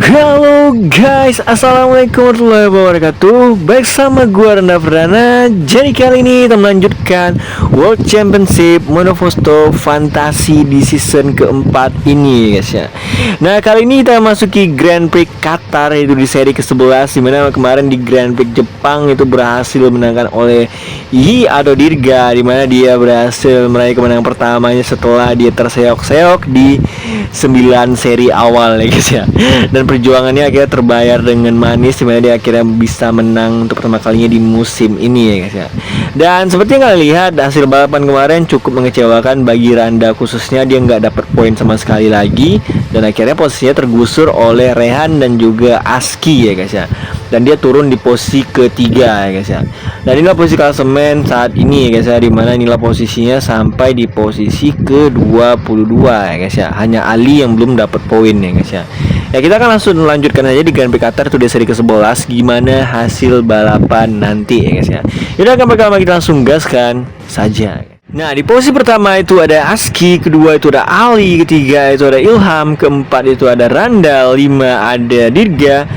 Halo guys, assalamualaikum warahmatullahi wabarakatuh. Baik, sama gua Randa Perdana. Jadi kali ini kita melanjutkan World Championship Monoposto Fantasi di season keempat ini guys ya. Nah, kali ini kita masuki Grand Prix Qatar, yaitu di seri ke-11, dimana kemarin di Grand Prix Jepang itu berhasil menangkan oleh Yi Ado Dirga, dimana dia berhasil meraih kemenangan pertamanya setelah dia terseok-seok di 9 seri awal ya guys ya. Dan perjuangannya akhirnya terbayar dengan manis, dimana dia akhirnya bisa menang untuk pertama kalinya di musim ini ya guys ya. Dan seperti yang kalian lihat, hasil balapan kemarin cukup mengecewakan bagi Randa, khususnya dia nggak dapat poin sama sekali lagi, dan akhirnya posisinya tergusur oleh Rehan dan juga Aski ya guys ya. Dan dia turun di posisi ketiga ya guys ya. Dan inilah posisi klasemen saat ini ya guys ya, dimana inilah posisinya sampai di posisi ke-22 ya guys ya. Hanya Ali yang belum dapat poin ya guys ya. Ya, kita akan langsung melanjutkan aja di Grand Prix Qatar itu di seri ke-11, gimana hasil balapan nanti ya guys ya. Yaudah, akan pertama kita langsung gaskan saja. Nah, di posisi pertama itu ada Aski, kedua itu ada Ali, ketiga itu ada Ilham, keempat itu ada Randal, 5 ada Dirga,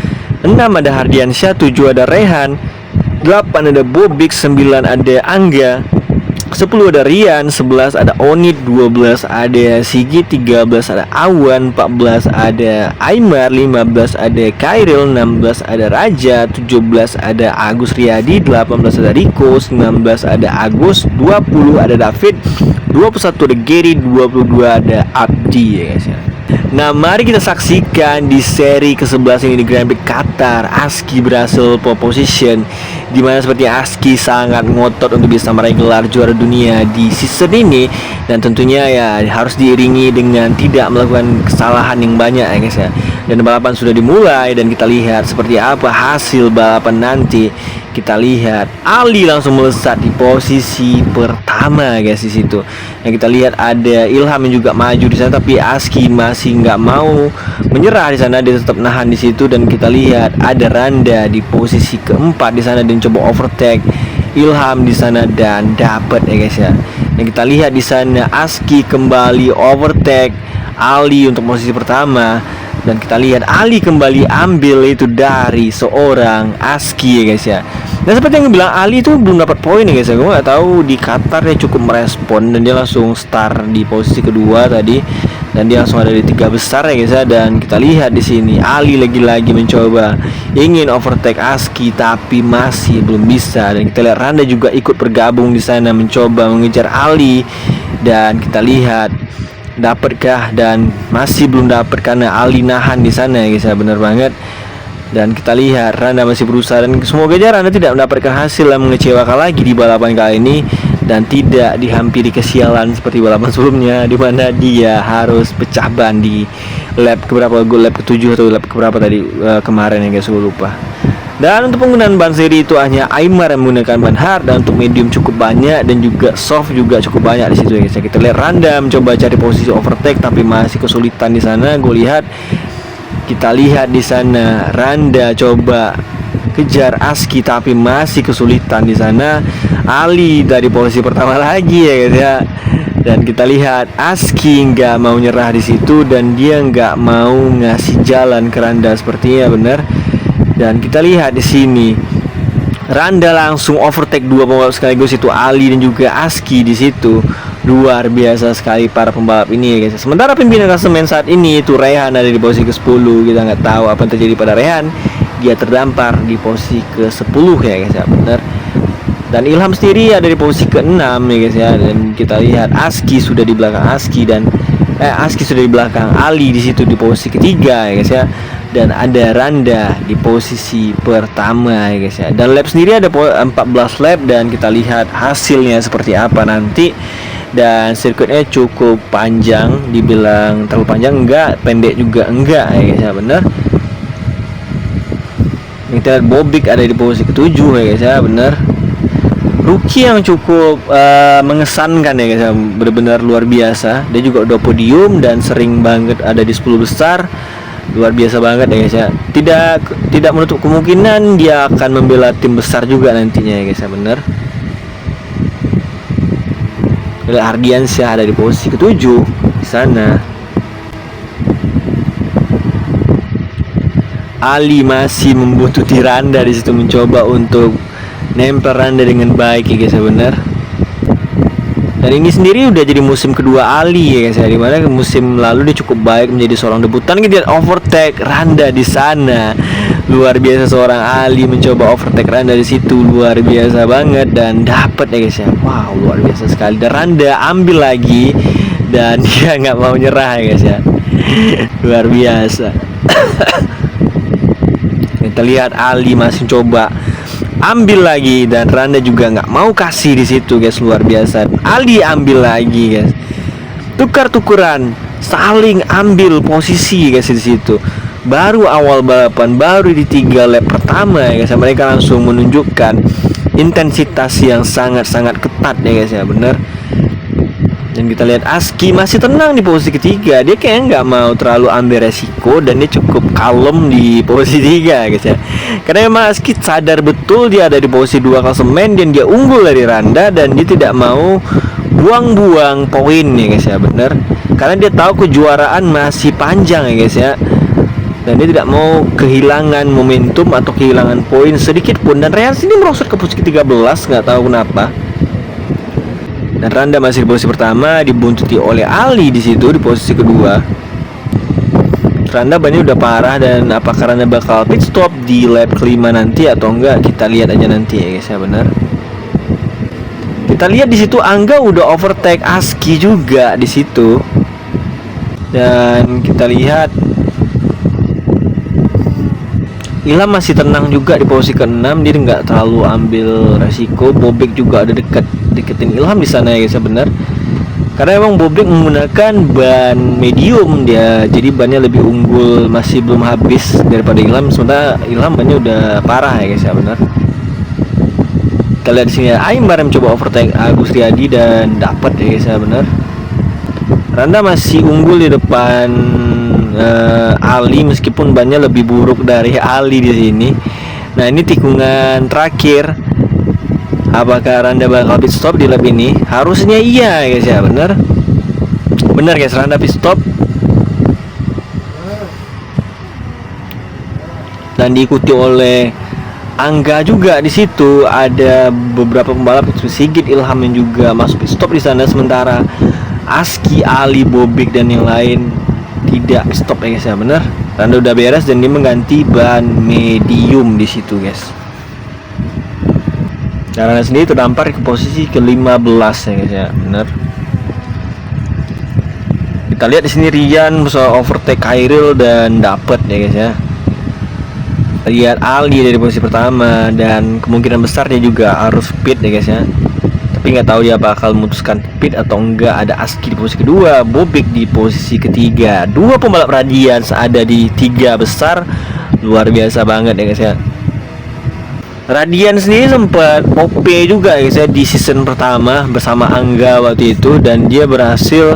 6 ada Hardiansyah, 7 ada Rehan, 8 ada Bobik, 9 ada Angga, 10 ada Rian, 11 ada Onit, 12 ada Sigi, 13 ada Awan, 14 ada Aymar, 15 ada Kairil, 16 ada Raja, 17 ada Agus Riyadi, 18 ada Riko, 19 ada Agus, 20 ada David, 21 ada Gary, 22 ada Abdi ya guys ya. Nah, mari kita saksikan di seri ke-11 ini di Grand Prix Qatar. Aski berhasil pole position, dimana seperti Aski sangat ngotot untuk bisa meraih gelar juara dunia di season ini. Dan tentunya ya harus diiringi dengan tidak melakukan kesalahan yang banyak ya guys ya. Dan balapan sudah dimulai, dan kita lihat seperti apa hasil balapan nanti. Kita lihat Ali langsung melesat di posisi pertama guys di situ. Yang kita lihat ada Ilham yang juga maju di sana, tapi Aski masih nggak mau menyerah di sana, dia tetap nahan di situ. Dan kita lihat ada Randa di posisi keempat di sana dan coba overtake Ilham di sana dan dapat ya guys ya. Yang kita lihat di sana Aski kembali overtake Ali untuk posisi pertama. Dan kita lihat Ali kembali ambil itu dari seorang Aski ya guys ya. Dan seperti yang bilang, Ali itu belum dapat poin ya guys ya. Gue nggak tahu di Qatar dia cukup merespon, dan dia langsung start di posisi kedua tadi, dan dia langsung ada di 3 besar ya guys ya. Dan kita lihat di sini Ali lagi-lagi mencoba ingin overtake Aski, tapi masih belum bisa. Dan kita lihat Randa juga ikut bergabung di sana mencoba mengejar Ali, dan kita lihat dapatkah, dan masih belum dapat karena Ali nahan di sana ya guys ya. Bener banget. Dan kita lihat Randa masih berusaha, dan semoga aja Randa tidak mendapatkan hasil yang mengecewakan lagi di balapan kali ini, dan tidak dihampiri kesialan seperti balapan sebelumnya, di mana dia harus pecah ban di lap keberapa, lap ke-7 atau lap keberapa tadi kemarin ya guys, gue lupa. Dan untuk penggunaan ban seri itu hanya Aymar yang menggunakan ban hard, dan untuk medium cukup banyak, dan juga soft juga cukup banyak di situ ya guys. Kita lihat Randa mencoba cari posisi overtake, tapi masih kesulitan di sana. Gue lihat, kita lihat di sana Randa coba kejar Aski, tapi masih kesulitan di sana. Ali dari posisi pertama lagi ya guys ya. Dan kita lihat Aski nggak mau nyerah di situ, dan dia nggak mau ngasih jalan ke Randa sepertinya, bener. Dan kita lihat di sini Randa langsung overtake 2 pembalap sekaligus, itu Ali dan juga Aski di situ. Luar biasa sekali para pembalap ini ya guys. Sementara pimpinan klasemen saat ini itu Rehan ada di posisi ke-10. Kita nggak tahu apa yang terjadi pada Rehan. Dia terdampar di posisi ke-10 ya guys ya, benar. Dan Ilham sendiri ada di posisi ke-6 ya guys ya. Dan kita lihat Aski sudah di belakang Aski, dan Aski sudah di belakang Ali di situ di posisi ketiga ya guys ya. Dan ada Randa di posisi pertama ya guys ya. Dan lap sendiri ada 14 lap, dan kita lihat hasilnya seperti apa nanti. Dan sirkuitnya cukup panjang, dibilang terlalu panjang enggak, pendek juga enggak ya guys ya, bener. Kita lihat Bobik ada di posisi ke-7 ya guys ya, bener. Rookie yang cukup mengesankan ya guys ya, benar-benar luar biasa. Dia juga udah podium dan sering banget ada di 10 besar. Luar biasa banget ya guys ya. Tidak menutup kemungkinan dia akan membela tim besar juga nantinya ya guys ya, bener. Hardiansyah ada di posisi ke-7 di sana. Ali masih membuntuti Randa di situ, mencoba untuk nempel Randa dengan baik ya guys ya, benar. Dan ini sendiri udah jadi musim kedua Ali ya guys ya, dimana musim lalu dia cukup baik menjadi seorang debutan. Dia overtake Randa di sana, luar biasa. Seorang Ali mencoba overtake Randa di situ, luar biasa banget, dan dapat ya guys ya. Wow, luar biasa sekali. Dan Randa ambil lagi dan dia nggak mau nyerah ya guys ya, luar biasa. Kita lihat Ali masih coba ambil lagi, dan Randa juga nggak mau kasih di situ guys, luar biasa. Ali ambil lagi guys, tukar-tukuran, saling ambil posisi guys di situ. Baru awal balapan, baru di 3 lap pertama ya guys, mereka langsung menunjukkan intensitas yang sangat-sangat ketat ya guys ya, bener. Dan kita lihat Aski masih tenang di posisi ketiga. Dia kayaknya nggak mau terlalu ambil resiko, dan dia cukup kalem di posisi 3 guys ya. Karena memang Aski sadar betul dia ada di posisi 2 klasemen, dan dia unggul dari Randa, dan dia tidak mau buang-buang poin ya guys ya, bener. Karena dia tahu kejuaraan masih panjang ya guys ya, dan dia tidak mau kehilangan momentum atau kehilangan poin sedikit pun. Dan Rehan sini merosot ke posisi 13, nggak tahu kenapa. Dan Randa masih di posisi pertama, dibuntuti oleh Ali di situ di posisi kedua. Randa bannya udah parah, dan apakah Randa bakal pit stop di lap kelima nanti atau enggak, kita lihat aja nanti ya guys ya, benar. Kita lihat di situ Angga udah overtake Aski juga di situ. Dan kita lihat Ilham masih tenang juga di posisi ke-6, dia nggak terlalu ambil resiko. Bobek juga ada deketin Ilham di sana ya guys ya, benar. Karena emang Bobek menggunakan ban medium dia, jadi bannya lebih unggul, masih belum habis daripada Ilham. Sementara Ilham bannya udah parah ya guys ya, benar. Kita lihat di sini ya, Aimar yang coba overtake Agus Riyadi dan dapat ya guys ya, benar. Randa masih unggul di depan Ali, meskipun bannya lebih buruk dari Ali di sini. Nah, ini tikungan terakhir. Apakah Randa bakal pit stop di lap ini? Harusnya iya guys ya, bener. Bener guys, Randa pit stop. Dan diikuti oleh Angga juga di situ. Ada beberapa pembalap, Sigit, Ilham yang juga masuk pit stop di sana. Sementara Aski, Ali, Bobek dan yang lain tidak stop ya guys ya, bener. Randa udah beres dan dia mengganti ban medium di situ guys. Dan Randa sendiri terdampar ke posisi ke-15 ya guys ya, bener. Kita lihat di sini Rian bisa overtake Khairil dan dapat ya guys ya. Lihat Ali dari posisi pertama, dan kemungkinan besar dia juga harus pit ya guys ya. Tapi nggak tahu dia bakal memutuskan pit atau enggak. Ada Aski di posisi kedua, Bobek di posisi ketiga. Dua pembalap Radians ada di 3 besar, luar biasa banget ya guys ya. Radian sendiri sempat OP juga ya guys ya di season pertama bersama Angga waktu itu, dan dia berhasil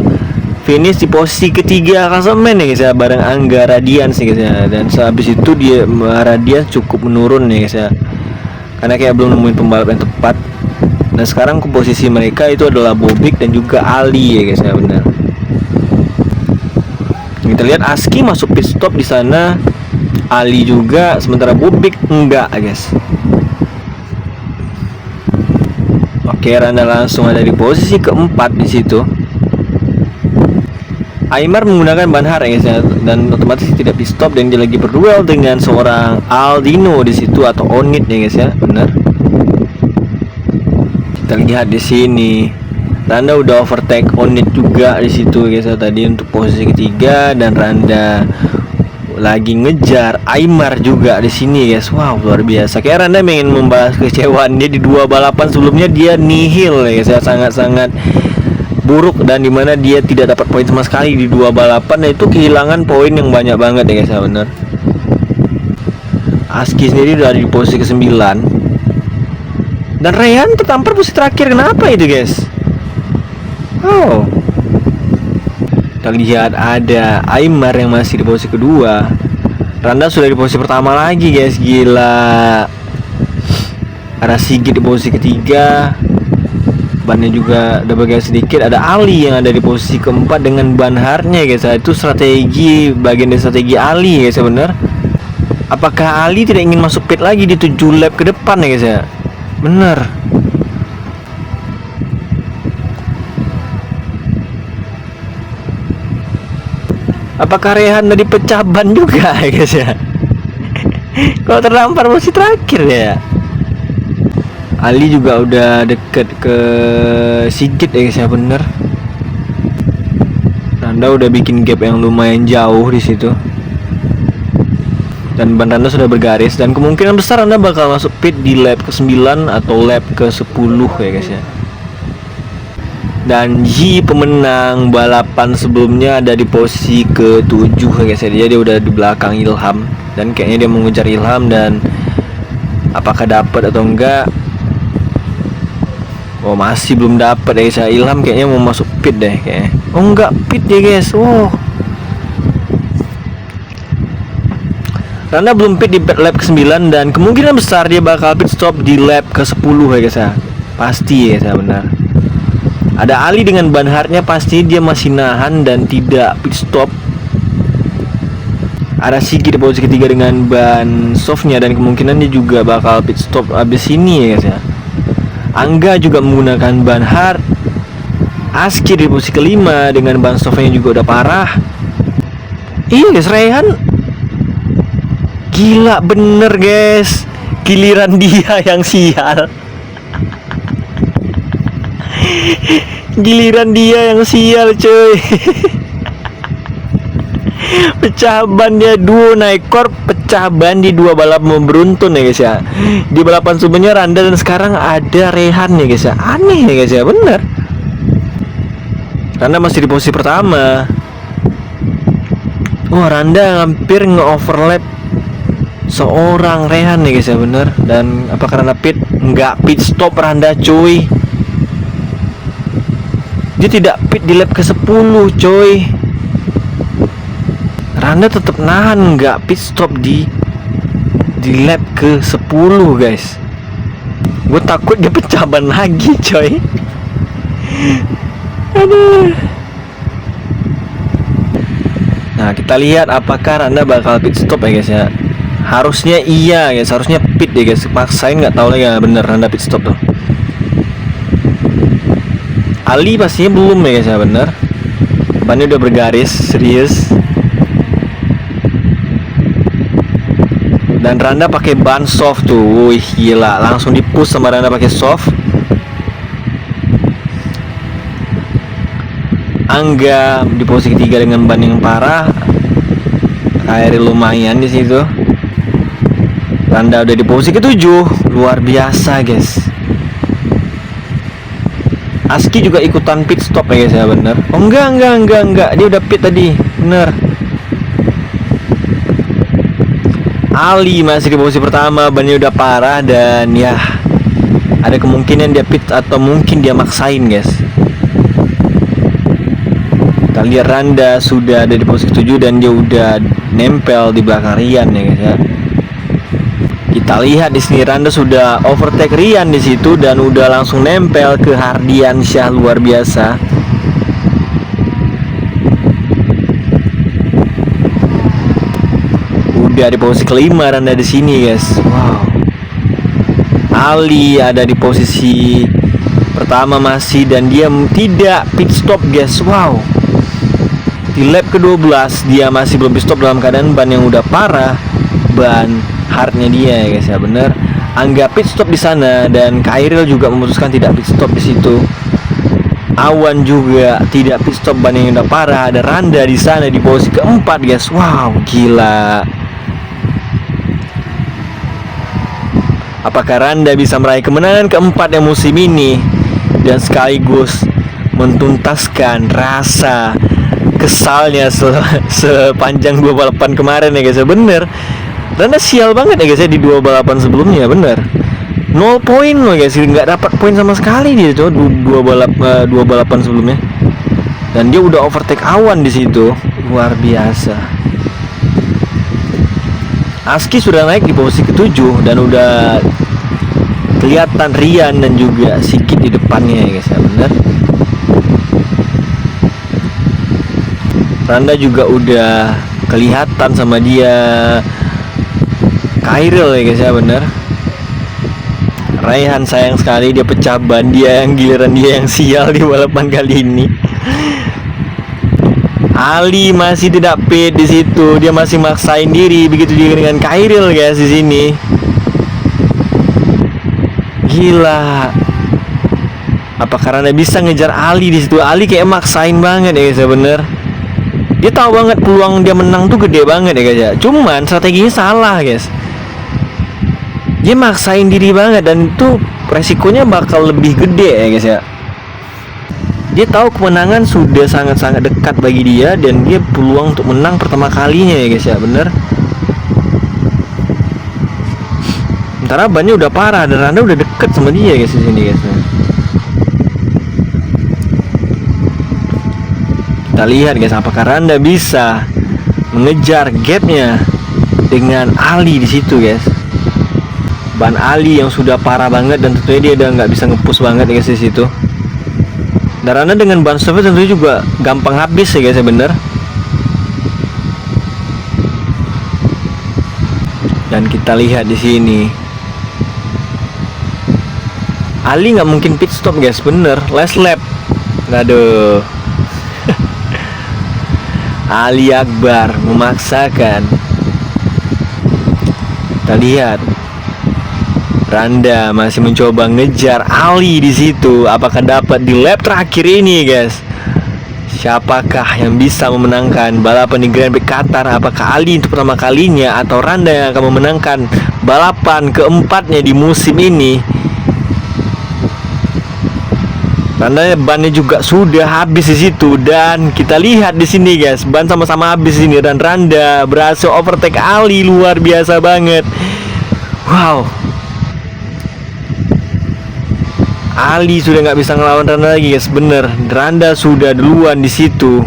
finish di posisi ketiga klasemen ya guys ya, bareng Angga Radians ya guys ya. Dan sehabis itu dia Radians cukup menurun ya guys ya, karena kayak belum nemuin pembalap yang tepat. Nah, sekarang komposisi mereka itu adalah Bobek dan juga Ali ya guys ya, benar. Kita lihat Aski masuk pit stop di sana, Ali juga, sementara Bobek enggak guys. Oke, Randa langsung ada di posisi keempat di situ. Aimar menggunakan ban hard ya guys ya, dan otomatis tidak pit stop, dan dia lagi berduel dengan seorang Aldino di situ atau Onit ya guys ya, benar. Kita lihat di sini Randa udah overtake Onit juga di situ guys ya, tadi untuk posisi ketiga, dan Randa lagi ngejar Aimar juga di sini guys. Wow, luar biasa. Kayak Randa ingin membahas kekecewaan dia di 2 balapan sebelumnya, dia nihil ya guys ya, sangat-sangat buruk, dan dimana dia tidak dapat poin sama sekali di 2 balapan. Nah, itu kehilangan poin yang banyak banget ya guys ya, benar. Aski sendiri udah di posisi ke-9, dan Rehan tertampar posisi terakhir. Kenapa itu guys? Oh, kita lihat ada Aimar yang masih di posisi kedua. Randa sudah di posisi pertama lagi guys, gila. Ada Sigit di posisi ketiga, bannya juga ada bagian sedikit. Ada Ali yang ada di posisi keempat dengan ban hardnya guys. Itu strategi, bagian dari strategi Ali guys ya, bener. Apakah Ali tidak ingin masuk pit lagi di 7 lap ke depan ya guys ya? Bener. Apakah Rehan tadi pecah ban juga ya guys ya? Kalau terdampar posisi terakhir ya. Ali juga udah deket ke Sigit ya guys ya, bener. Randa udah bikin gap yang lumayan jauh di situ. Dan ban Randa sudah bergaris dan kemungkinan besar Randa bakal masuk pit di lap ke-9 atau lap ke-10 ya guys ya. Dan Yi pemenang balapan sebelumnya ada di posisi ke-7 ya guys ya. Dia udah di belakang Ilham dan kayaknya dia mengejar Ilham, dan apakah dapat atau enggak? Oh, masih belum dapat ya guys ya. Ilham kayaknya mau masuk pit deh kayaknya. Oh enggak, pit ya guys. Oh, Randa belum pit di lap ke-9 dan kemungkinan besar dia bakal pit stop di lap ke-10 ya guys ya. Pasti ya guys ya, benar. Ada Ali dengan ban hardnya, pasti dia masih nahan dan tidak pit stop. Ada Sigit di posisi ketiga dengan ban softnya dan kemungkinan dia juga bakal pit stop abis ini ya guys ya. Angga juga menggunakan ban hard. Aski di posisi kelima dengan ban softnya juga udah parah. Iya guys, Rehan gila bener guys. Giliran dia yang sial. Giliran dia yang sial cuy. Pecah ban dia duo naik kor, pecah ban di 2 balap beruntun ya guys ya. Di balapan sebelumnya Randa dan sekarang ada Rehan ya guys ya. Aneh ya guys ya, bener. Randa masih di posisi pertama. Wah, Randa hampir nge-overlap seorang Rehan ya guys ya, bener. Dan apakah Randa pit? Enggak pit stop Randa cuy. Dia tidak pit di lap ke-10 coy. Randa tetap nahan, nggak pit stop di lap ke-10 guys. Gue takut dia pecah ban lagi coy. Aduh. Nah, kita lihat apakah Randa bakal pit stop ya guys ya. Harusnya iya guys, harusnya pit ya guys. Paksain, nggak tahu lagi ya bener Randa pit stop tuh. Ali pastinya belum ya guys ya, bener. Bannya udah bergaris, serius. Dan Randa pakai ban soft tuh. Wih gila, langsung di push sama Randa pakai soft. Angga di posisi ketiga dengan ban yang parah. Air lumayan di situ. Randa udah di posisi ke-7. Luar biasa guys. Aski juga ikutan pit stop ya guys ya, bener. Oh enggak, dia udah pit tadi, bener. Ali masih di posisi pertama, bannya udah parah dan ya ada kemungkinan dia pit atau mungkin dia maksain guys. Kita lihat Randa sudah ada di posisi 7 dan dia udah nempel di belakang Rian ya guys ya. Kita lihat di sini Randa sudah overtake Rian di situ dan udah langsung nempel ke Hardian Syah, luar biasa. Udah di posisi kelima Randa di sini guys. Wow. Ali ada di posisi pertama masih dan dia tidak pit stop guys. Wow. Di lap ke-12 dia masih belum pit stop dalam keadaan ban yang udah parah. Ban hardnya dia ya guys ya, bener. Angga pit stop di sana dan Kairil juga memutuskan tidak pit stop di situ. Awan juga tidak pit stop, ban yang udah parah. Ada Randa di sana di posisi keempat guys. Wow, gila. Apakah Randa bisa meraih kemenangan keempat yang musim ini dan sekaligus mentuntaskan rasa kesalnya sepanjang 2 balapan kemarin ya guys ya, bener. Randa sial banget ya guys ya di 2 balapan sebelumnya, bener. 0 poin loh guys, nggak dapat poin sama sekali dia tuh 2 balapan sebelumnya. Dan dia udah overtake Awan di situ, luar biasa. Aski sudah naik di posisi ke-7 dan udah kelihatan Rian dan juga Sigit di depannya ya guys ya, bener. Randa juga udah kelihatan sama dia Khairil ya guys ya, bener. Raihan sayang sekali dia pecah ban, dia yang giliran dia yang sial di balapan kali ini. Ali masih tidak fit di situ, dia masih maksain diri begitu juga dengan Khairil guys di sini. Gila. Apa karena bisa ngejar Ali di situ? Ali kayak maksain banget ya guys ya, bener. Dia tahu banget peluang dia menang tuh gede banget ya guys ya. Cuman strateginya salah guys. Dia maksain diri banget dan itu resikonya bakal lebih gede ya guys ya. Dia tahu kemenangan sudah sangat-sangat dekat bagi dia dan dia peluang untuk menang pertama kalinya ya guys ya, bener. Sementara bannya udah parah dan Randa udah deket sama dia guys di sini guys. Kita lihat guys, apakah Randa bisa mengejar gapnya dengan Ali di situ guys. Ban Ali yang sudah parah banget dan tentunya dia udah nggak bisa ngepush banget ya guys di situ. Dan Randa dengan ban servis tentunya juga gampang habis ya guys ya, bener. Dan kita lihat di sini Ali nggak mungkin pit stop guys, bener. Last lap. Aduh. Ali Akbar memaksakan. Kita lihat Randa masih mencoba ngejar Ali di situ. Apakah dapat di lap terakhir ini guys? Siapakah yang bisa memenangkan balapan di Grand Prix Qatar? Apakah Ali untuk pertama kalinya atau Randa yang akan memenangkan balapan keempatnya di musim ini? Randa bannya juga sudah habis di situ dan kita lihat di sini guys, ban sama-sama habis di sini dan Randa berhasil overtake Ali, luar biasa banget. Wow. Ali sudah nggak bisa ngelawan Randa lagi guys, bener. Randa sudah duluan di situ.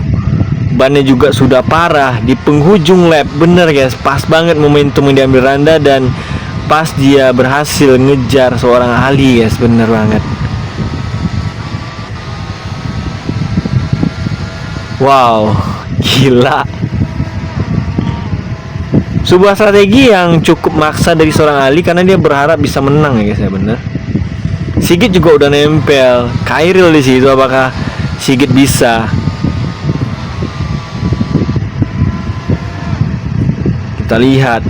Bannya juga sudah parah di penghujung lap, bener guys. Pas banget momentum yang diambil Randa dan pas dia berhasil ngejar seorang Ali guys, bener banget. Wow, gila. Sebuah strategi yang cukup maksa dari seorang Ali karena dia berharap bisa menang ya guys ya, bener. Sigit juga udah nempel. Khairil di situ, apakah Sigit bisa? Kita lihat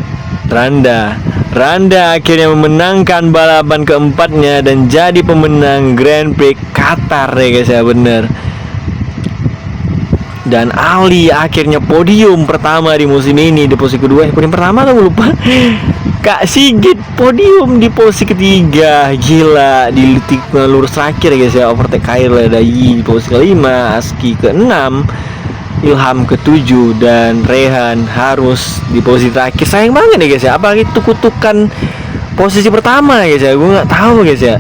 Randa akhirnya memenangkan balapan keempatnya dan jadi pemenang Grand Prix Qatar ya guys ya, bener. Dan Ali akhirnya podium pertama di musim ini di posisi kedua. Podium pertama atau lupa? Kak Sigit podium di posisi ketiga. Gila, di titik lurus terakhir guys ya, overtake Khairil di posisi kelima, Aski ke-6, Ilham ke-7 dan Rehan harus di posisi terakhir. Sayang banget ya guys ya, apa itu kutukan posisi pertama guys ya, gue nggak tahu guys ya.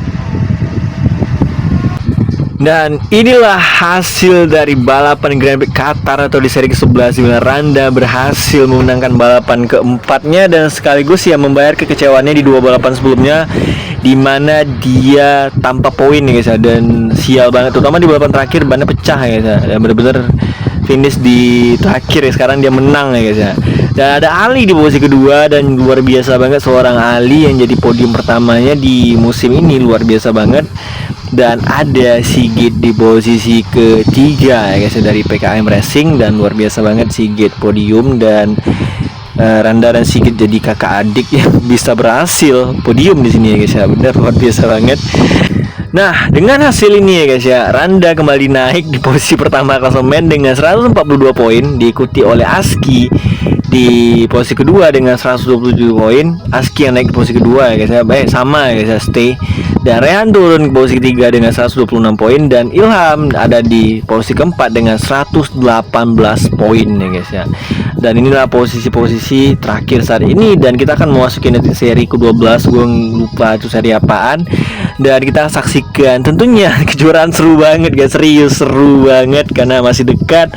Dan inilah hasil dari balapan Grand Prix Qatar atau di seri ke-11, di mana Randa berhasil memenangkan balapan keempatnya dan sekaligus ya membayar kekecewaannya di dua balapan sebelumnya, di mana dia tanpa poin ya guys ya, dan sial banget terutama di balapan terakhir bannya pecah ya guys ya, dan bener-bener finish di terakhir ya. Sekarang dia menang ya guys ya. Dan ada Ali di posisi kedua dan luar biasa banget seorang Ali yang jadi podium pertamanya di musim ini, luar biasa banget. Dan ada Sigit di posisi ketiga ya guys dari PKM Racing dan luar biasa banget Sigit podium dan Randa dan Sigit jadi kakak adik yang bisa berhasil podium di sini ya guys ya, bener luar biasa banget. Nah, dengan hasil ini ya guys ya, Randa kembali naik di posisi pertama klasemen dengan 142 poin, diikuti oleh Aski di posisi kedua dengan 127 poin. Aski yang naik di posisi kedua ya guys ya, baik sama ya guys ya, stay. Dan Rehan turun ke posisi ketiga dengan 126 poin dan Ilham ada di posisi keempat dengan 118 poin ya guys ya. Dan inilah posisi-posisi terakhir saat ini dan kita akan memasuki nanti seri ke-12, gue lupa itu seri apaan. Dan kita saksikan tentunya kejuaraan seru banget guys, serius seru banget karena masih dekat.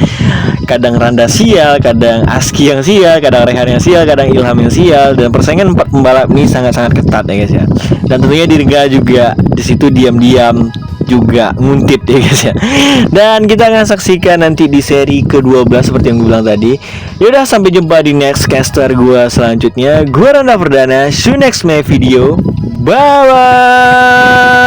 Kadang Randa sial, kadang Aski yang sial, kadang Rehan yang sial, kadang Ilham yang sial, dan persaingan 4 pembalap ini sangat-sangat ketat ya guys ya. Dan tentunya Dirga juga di situ diam-diam juga nguntit ya guys ya. Dan kita akan saksikan nanti di seri ke-12 seperti yang gue bilang tadi. Yaudah, sampai jumpa di next caster gue selanjutnya. Gue Randa Perdana. See you next my video. Bye bye.